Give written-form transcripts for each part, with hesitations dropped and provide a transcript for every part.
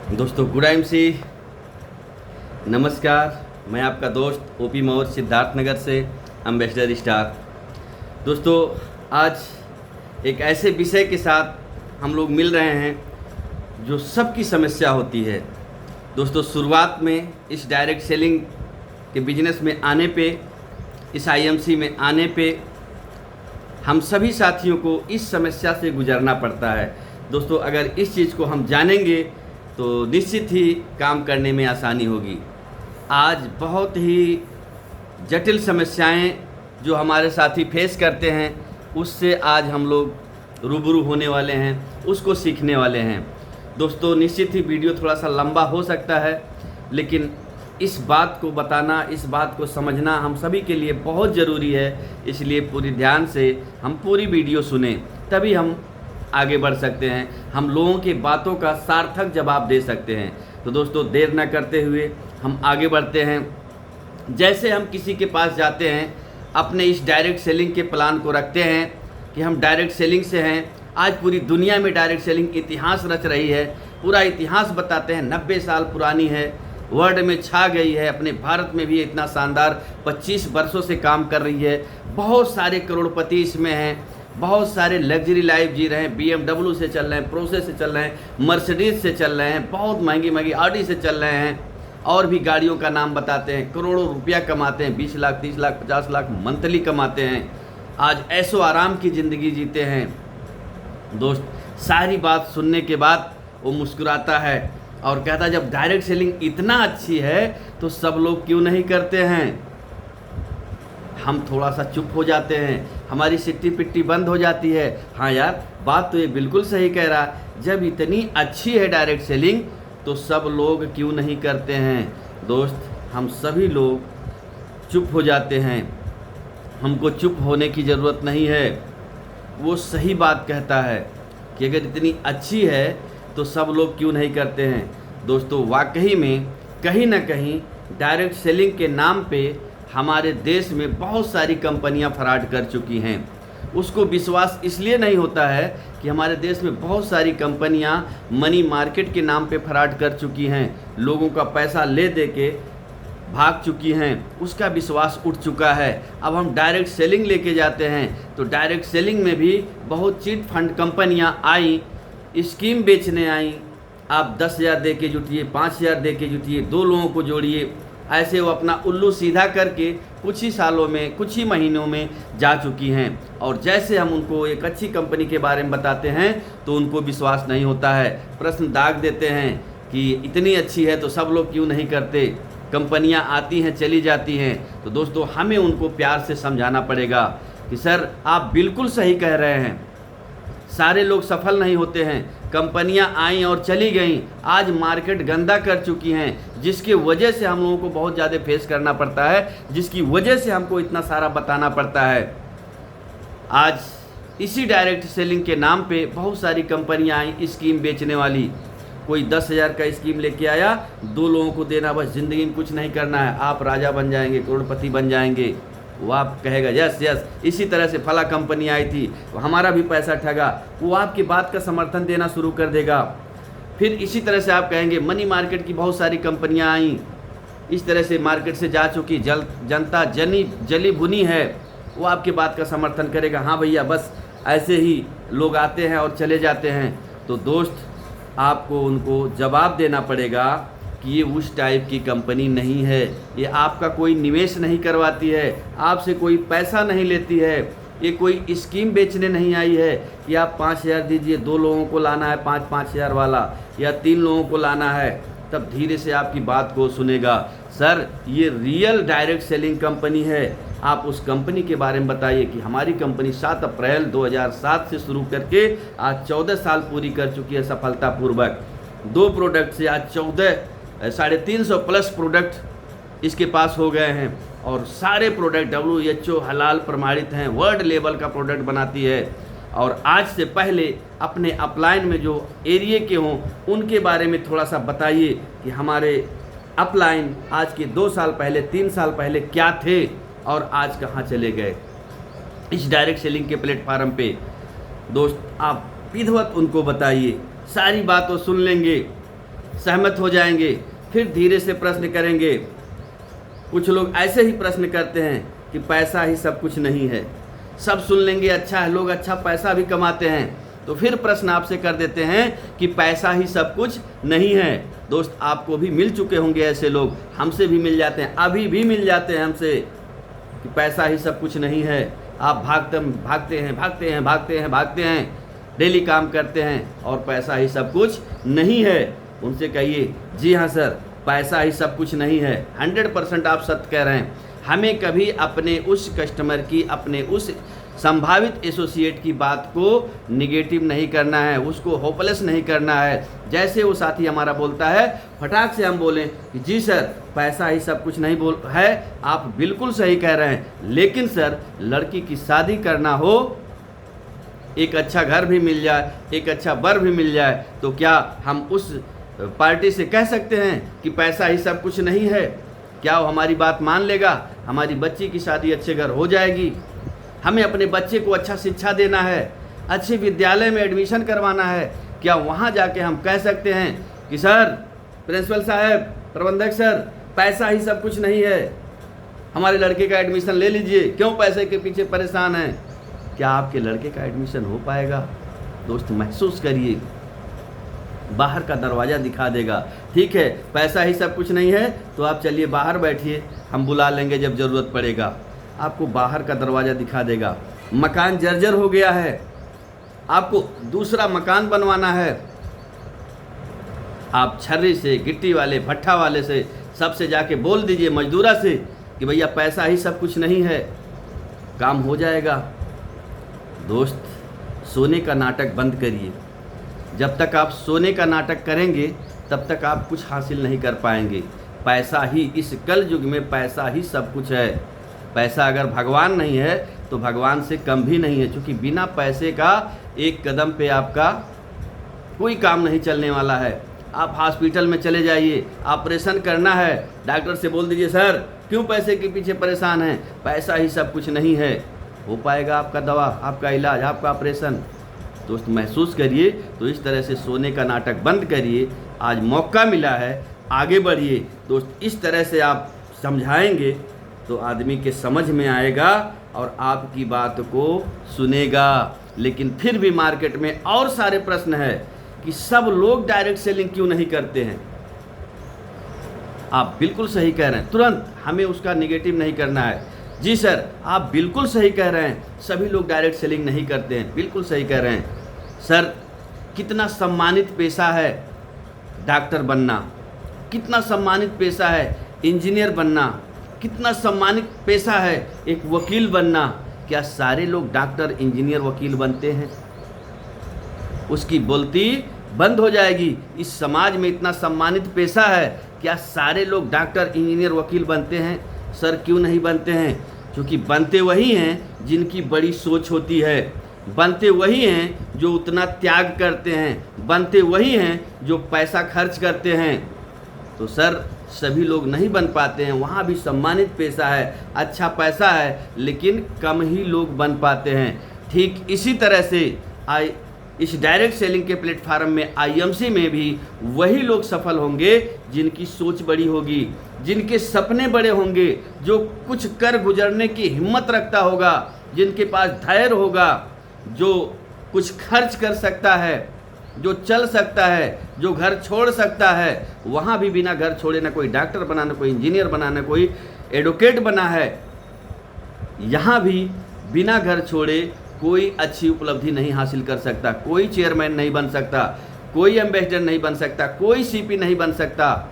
दोस्तों good MC नमस्कार। मैं आपका दोस्त ओपी मौर्य सिद्धार्थनगर से एम्बेसडर स्टार। दोस्तों आज एक ऐसे विषय के साथ हम लोग मिल रहे हैं जो सबकी समस्या होती है। दोस्तों शुरुआत में इस डायरेक्ट सेलिंग के बिजनेस में आने पे, इस आईएमसी में आने पे हम सभी साथियों को इस समस्या से गुजरना पड़ता है। दोस्तों अगर इस चीज़ को हम जानेंगे तो निश्चित ही काम करने में आसानी होगी। आज बहुत ही जटिल समस्याएं जो हमारे साथी फेस करते हैं उससे आज हम लोग रूबरू होने वाले हैं, उसको सीखने वाले हैं। दोस्तों निश्चित ही वीडियो थोड़ा सा लंबा हो सकता है, लेकिन इस बात को बताना, इस बात को समझना हम सभी के लिए बहुत ज़रूरी है। इसलिए पूरी ध्यान से हम पूरी वीडियो सुने, तभी हम आगे बढ़ सकते हैं, हम लोगों की बातों का सार्थक जवाब दे सकते हैं। तो दोस्तों देर न करते हुए हम आगे बढ़ते हैं। जैसे हम किसी के पास जाते हैं, अपने इस डायरेक्ट सेलिंग के प्लान को रखते हैं कि हम डायरेक्ट सेलिंग से हैं। आज पूरी दुनिया में डायरेक्ट सेलिंग इतिहास रच रही है, पूरा इतिहास बताते हैं, 90 साल पुरानी है, वर्ल्ड में छा गई है, अपने भारत में भी इतना शानदार 25 वर्षों से काम कर रही है। बहुत सारे करोड़पति इसमें हैं, बहुत सारे लग्जरी लाइफ जी रहे हैं, BMW से चल रहे हैं, पोर्शे से चल रहे हैं, मर्सिडीज से चल रहे हैं, बहुत महंगी महंगी ऑडी से चल रहे हैं, और भी गाड़ियों का नाम बताते हैं। करोड़ों रुपया कमाते हैं, 20 लाख 30 लाख 50 लाख मंथली कमाते हैं। आज ऐशो आराम की ज़िंदगी जीते हैं। दोस्त सारी बात सुनने के बाद वो मुस्कुराता है और कहता है जब डायरेक्ट सेलिंग इतना अच्छी है तो सब लोग क्यों नहीं करते हैं। हम थोड़ा सा चुप हो जाते हैं, हमारी सिट्टी पिट्टी बंद हो जाती है। हाँ यार, बात तो ये बिल्कुल सही कह रहा है, जब इतनी अच्छी है डायरेक्ट सेलिंग तो सब लोग क्यों नहीं करते हैं। दोस्त हम सभी लोग चुप हो जाते हैं, हमको चुप होने की ज़रूरत नहीं है। वो सही बात कहता है कि अगर इतनी अच्छी है तो सब लोग क्यों नहीं करते हैं। दोस्तों वाकई में कहीं ना कहीं डायरेक्ट सेलिंग के नाम पे हमारे देश में बहुत सारी कंपनियां फ्रॉड कर चुकी हैं। उसको विश्वास इसलिए नहीं होता है कि हमारे देश में बहुत सारी कंपनियां मनी मार्केट के नाम पे फ्रॉड कर चुकी हैं, लोगों का पैसा ले दे के भाग चुकी हैं, उसका विश्वास उठ चुका है। अब हम डायरेक्ट सेलिंग लेके जाते हैं तो डायरेक्ट सेलिंग में भी बहुत चिट फंड कंपनियां आई, स्कीम बेचने आई। आप 10,000 दे के जुटिए, 5,000 दे के जुटिए, 2 लोगों को जोड़िए, ऐसे वो अपना उल्लू सीधा करके कुछ ही सालों में, कुछ ही महीनों में जा चुकी हैं। और जैसे हम उनको एक अच्छी कंपनी के बारे में बताते हैं तो उनको विश्वास नहीं होता है, प्रश्न दाग देते हैं कि इतनी अच्छी है तो सब लोग क्यों नहीं करते। कंपनियां आती हैं चली जाती हैं। तो दोस्तों हमें उनको प्यार से समझाना पड़ेगा कि सर आप बिल्कुल सही कह रहे हैं, सारे लोग सफल नहीं होते हैं, कंपनियां आई और चली गईं, आज मार्केट गंदा कर चुकी हैं, जिसकी वजह से हम लोगों को बहुत ज़्यादा फेस करना पड़ता है, जिसकी वजह से हमको इतना सारा बताना पड़ता है। आज इसी डायरेक्ट सेलिंग के नाम पे बहुत सारी कंपनियां आई स्कीम बेचने वाली। कोई 10,000 का स्कीम लेके आया, 2 लोगों को देना, बस ज़िंदगी में कुछ नहीं करना है, आप राजा बन जाएंगे, करोड़पति बन जाएंगे। वो आप कहेगा यस यस, इसी तरह से फला कंपनी आई थी, हमारा भी पैसा ठगा, वो आपकी बात का समर्थन देना शुरू कर देगा। फिर इसी तरह से आप कहेंगे मनी मार्केट की बहुत सारी कंपनियां आई, इस तरह से मार्केट से जा चुकी, जनता जली भुनी है, वो आपकी बात का समर्थन करेगा। हाँ भैया, बस ऐसे ही लोग आते हैं और चले जाते हैं। तो दोस्त आपको उनको जवाब देना पड़ेगा कि ये उस टाइप की कंपनी नहीं है, ये आपका कोई निवेश नहीं करवाती है, आपसे कोई पैसा नहीं लेती है, ये कोई स्कीम बेचने नहीं आई है कि आप 5,000 दीजिए, 2 लोगों को लाना है 5,000 वाला, या 3 लोगों को लाना है, तब धीरे से आपकी बात को सुनेगा। सर ये रियल डायरेक्ट सेलिंग कंपनी है, आप उस कंपनी के बारे में बताइए कि हमारी कंपनी 7 अप्रैल 2007 से शुरू करके आज 14 साल पूरी कर चुकी है सफलतापूर्वक। 2 प्रोडक्ट से आज 350 प्लस प्रोडक्ट इसके पास हो गए हैं, और सारे प्रोडक्ट WHO हलाल प्रमाणित हैं, वर्ल्ड लेवल का प्रोडक्ट बनाती है। और आज से पहले अपने अपलाइन में जो एरिया के हों उनके बारे में थोड़ा सा बताइए कि हमारे अपलाइन आज के 2 साल पहले, 3 साल पहले क्या थे और आज कहाँ चले गए इस डायरेक्ट सेलिंग के प्लेटफार्म पे। दोस्त आप विधिवत उनको बताइए, सारी बात वो सुन लेंगे। सहमत हो जाएंगे, फिर धीरे से प्रश्न करेंगे। कुछ लोग ऐसे ही प्रश्न करते हैं कि पैसा ही सब कुछ नहीं है। सब सुन लेंगे, अच्छा है, लोग अच्छा पैसा भी कमाते हैं, तो फिर प्रश्न आपसे कर देते हैं कि पैसा ही सब कुछ नहीं है। दोस्त, आपको भी मिल चुके होंगे ऐसे लोग, हमसे भी मिल जाते हैं, अभी भी मिल जाते हैं हमसे, कि पैसा ही सब कुछ नहीं है। आप भागते हैं, डेली काम करते हैं और पैसा ही सब कुछ नहीं है। उनसे कहिए, जी हाँ सर, पैसा ही सब कुछ नहीं है। 100% आप सत्य कह रहे हैं। हमें कभी अपने उस कस्टमर की, अपने उस संभावित एसोसिएट की बात को निगेटिव नहीं करना है, उसको होपलेस नहीं करना है। जैसे वो साथी हमारा बोलता है, फटाक से हम बोलें कि जी सर, पैसा ही सब कुछ नहीं बोल है, आप बिल्कुल सही कह रहे हैं, लेकिन सर लड़की की शादी करना हो, एक अच्छा घर भी मिल जाए, एक अच्छा बर भी मिल जाए, तो क्या हम उस पार्टी से कह सकते हैं कि पैसा ही सब कुछ नहीं है? क्या वो हमारी बात मान लेगा? हमारी बच्ची की शादी अच्छे घर हो जाएगी, हमें अपने बच्चे को अच्छा शिक्षा देना है, अच्छे विद्यालय में एडमिशन करवाना है, क्या वहाँ जाके हम कह सकते हैं कि सर, प्रिंसिपल साहब, प्रबंधक सर, पैसा ही सब कुछ नहीं है, हमारे लड़के का एडमिशन ले लीजिए, क्यों पैसे के पीछे परेशान हैं? क्या आपके लड़के का एडमिशन हो पाएगा? दोस्त, महसूस करिए, बाहर का दरवाज़ा दिखा देगा। ठीक है, पैसा ही सब कुछ नहीं है, तो आप चलिए बाहर बैठिए, हम बुला लेंगे जब ज़रूरत पड़ेगा। आपको बाहर का दरवाज़ा दिखा देगा। मकान जर्जर हो गया है, आपको दूसरा मकान बनवाना है, आप छर्री से, गिट्टी वाले, भट्ठा वाले से, सबसे जाके बोल दीजिए, मजदूरा से, कि भैया पैसा ही सब कुछ नहीं है, काम हो जाएगा। दोस्त, सोने का नाटक बंद करिए। जब तक आप सोने का नाटक करेंगे तब तक आप कुछ हासिल नहीं कर पाएंगे। पैसा ही, इस कल युग में पैसा ही सब कुछ है। पैसा अगर भगवान नहीं है तो भगवान से कम भी नहीं है, क्योंकि बिना पैसे का एक कदम पे आपका कोई काम नहीं चलने वाला है। आप हॉस्पिटल में चले जाइए, ऑपरेशन करना है, डॉक्टर से बोल दीजिए, सर क्यों पैसे के पीछे परेशान हैं? पैसा ही सब कुछ नहीं है। हो पाएगा आपका दवा, आपका इलाज, आपका ऑपरेशन? दोस्त, महसूस करिए। तो इस तरह से सोने का नाटक बंद करिए। आज मौका मिला है, आगे बढ़िए। दोस्त, इस तरह से आप समझाएंगे तो आदमी के समझ में आएगा और आपकी बात को सुनेगा। लेकिन फिर भी मार्केट में और सारे प्रश्न है कि सब लोग डायरेक्ट सेलिंग क्यों नहीं करते हैं। आप बिल्कुल सही कह रहे हैं, तुरंत हमें उसका निगेटिव नहीं करना है। जी सर, आप बिल्कुल सही कह रहे हैं, सभी लोग डायरेक्ट सेलिंग नहीं करते हैं, बिल्कुल सही कह रहे हैं। सर, कितना सम्मानित पेशा है डॉक्टर बनना, कितना सम्मानित पेशा है इंजीनियर बनना, कितना सम्मानित पेशा है एक वकील बनना। क्या सारे लोग डॉक्टर, इंजीनियर, वकील बनते हैं? उसकी बोलती बंद हो जाएगी। इस समाज में इतना सम्मानित पेशा है, क्या सारे लोग डॉक्टर, इंजीनियर, वकील बनते हैं? सर, क्यों नहीं बनते हैं? क्योंकि बनते वही हैं जिनकी बड़ी सोच होती है, बनते वही हैं जो उतना त्याग करते हैं, बनते वही हैं जो पैसा खर्च करते हैं। तो सर, सभी लोग नहीं बन पाते हैं। वहाँ भी सम्मानित पेशा है, अच्छा पैसा है, लेकिन कम ही लोग बन पाते हैं। ठीक इसी तरह से इस डायरेक्ट सेलिंग के प्लेटफार्म में, आईएमसी में भी वही लोग सफल होंगे जिनकी सोच बड़ी होगी, जिनके सपने बड़े होंगे, जो कुछ कर गुजरने की हिम्मत रखता होगा, जिनके पास धैर्य होगा, जो कुछ खर्च कर सकता है, जो चल सकता है, जो घर छोड़ सकता है। वहाँ भी बिना घर छोड़े ना कोई डॉक्टर बना, ना कोई इंजीनियर बना, ना कोई एडवोकेट बना है। यहाँ भी बिना घर छोड़े कोई अच्छी उपलब्धि नहीं हासिल कर सकता, कोई चेयरमैन नहीं बन सकता, कोई एम्बेसडर नहीं बन सकता, कोई सीपी नहीं बन सकता।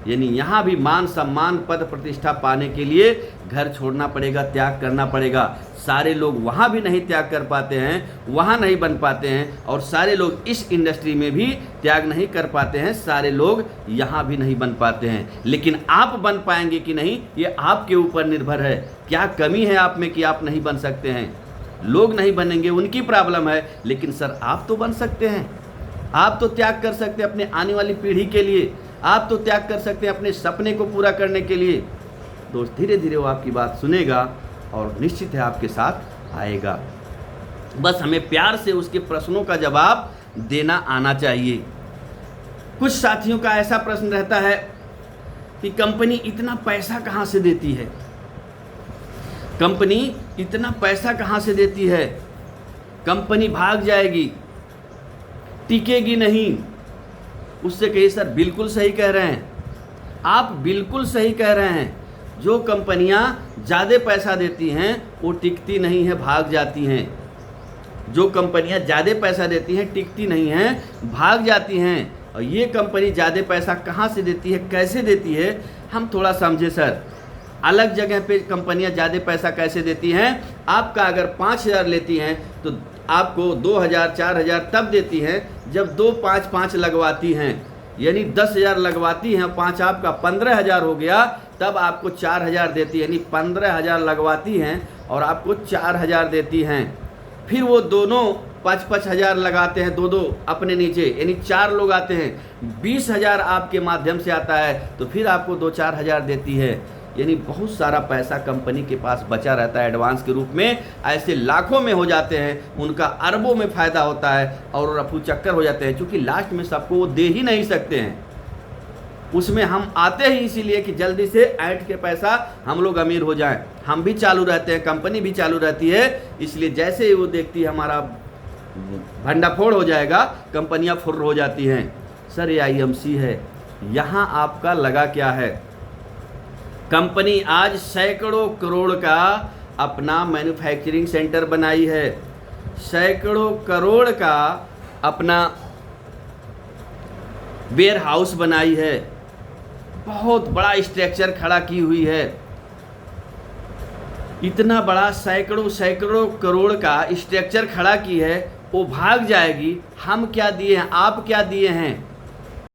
यानी यहाँ भी मान सम्मान, पद प्रतिष्ठा पाने के लिए घर छोड़ना पड़ेगा, त्याग करना पड़ेगा। सारे लोग वहाँ भी नहीं त्याग कर पाते हैं, वहाँ नहीं बन पाते हैं, और सारे लोग इस इंडस्ट्री में भी त्याग नहीं कर पाते हैं, सारे लोग यहाँ भी नहीं बन पाते हैं। लेकिन आप बन पाएंगे कि नहीं, ये आपके ऊपर निर्भर है। क्या कमी है आप में कि आप नहीं बन सकते हैं? लोग नहीं बनेंगे, उनकी प्रॉब्लम है, लेकिन सर आप तो बन सकते हैं। आप तो त्याग कर सकते हैं अपने आने वाली पीढ़ी के लिए, आप तो त्याग कर सकते हैं अपने सपने को पूरा करने के लिए। दोस्त, धीरे धीरे वो आपकी बात सुनेगा और निश्चित है आपके साथ आएगा। बस हमें प्यार से उसके प्रश्नों का जवाब देना आना चाहिए। कुछ साथियों का ऐसा प्रश्न रहता है कि कंपनी इतना पैसा कहाँ से देती है, कंपनी इतना पैसा कहाँ से देती है, कंपनी भाग जाएगी, टिकेगी नहीं। उससे कहिए सर बिल्कुल सही कह रहे हैं, आप बिल्कुल सही कह रहे हैं। जो कंपनियां ज़्यादा पैसा देती हैं वो टिकती नहीं है, भाग जाती हैं। जो कंपनियां ज़्यादा पैसा देती हैं टिकती नहीं हैं, भाग जाती हैं। और ये कंपनी ज़्यादा पैसा कहाँ से देती है, कैसे देती है, हम थोड़ा समझे सर। अलग जगह पे कंपनियां ज़्यादा पैसा कैसे देती हैं, आपका अगर 5,000 लेती हैं तो आपको 2,000 4,000 तब देती हैं जब 2 5 5 लगवाती हैं, यानी 10,000 लगवाती हैं, 5 आपका 15,000 हो गया, तब आपको 4,000 देती है। यानी 15,000 लगवाती हैं और आपको 4,000 देती हैं। फिर वो दोनों 5-5 हज़ार लगाते हैं, दो अपने नीचे, यानी 4 लोग आते हैं, 20,000 आपके माध्यम से आता है, तो फिर आपको 2-4 हज़ार देती है। यानी बहुत सारा पैसा कंपनी के पास बचा रहता है एडवांस के रूप में। ऐसे लाखों में हो जाते हैं, उनका अरबों में फ़ायदा होता है और रफू चक्कर हो जाते हैं, क्योंकि लास्ट में सबको वो दे ही नहीं सकते हैं। उसमें हम आते ही इसीलिए कि जल्दी से ऐंठ के पैसा हम लोग अमीर हो जाएं। हम भी चालू रहते हैं, कंपनी भी चालू रहती है, इसलिए जैसे ही वो देखती है हमारा भंडाफोड़ हो जाएगा, कंपनियां फुर्र हो जाती हैं। सर ये IMC है, यहाँ आपका लगा क्या है? कंपनी आज सैकड़ों करोड़ का अपना मैन्युफैक्चरिंग सेंटर बनाई है, सैकड़ों करोड़ का अपना वेयर हाउस बनाई है, बहुत बड़ा स्ट्रक्चर खड़ा की हुई है। इतना बड़ा सैकड़ों करोड़ का स्ट्रक्चर खड़ा की है, वो भाग जाएगी। हम क्या दिए हैं, आप क्या दिए हैं?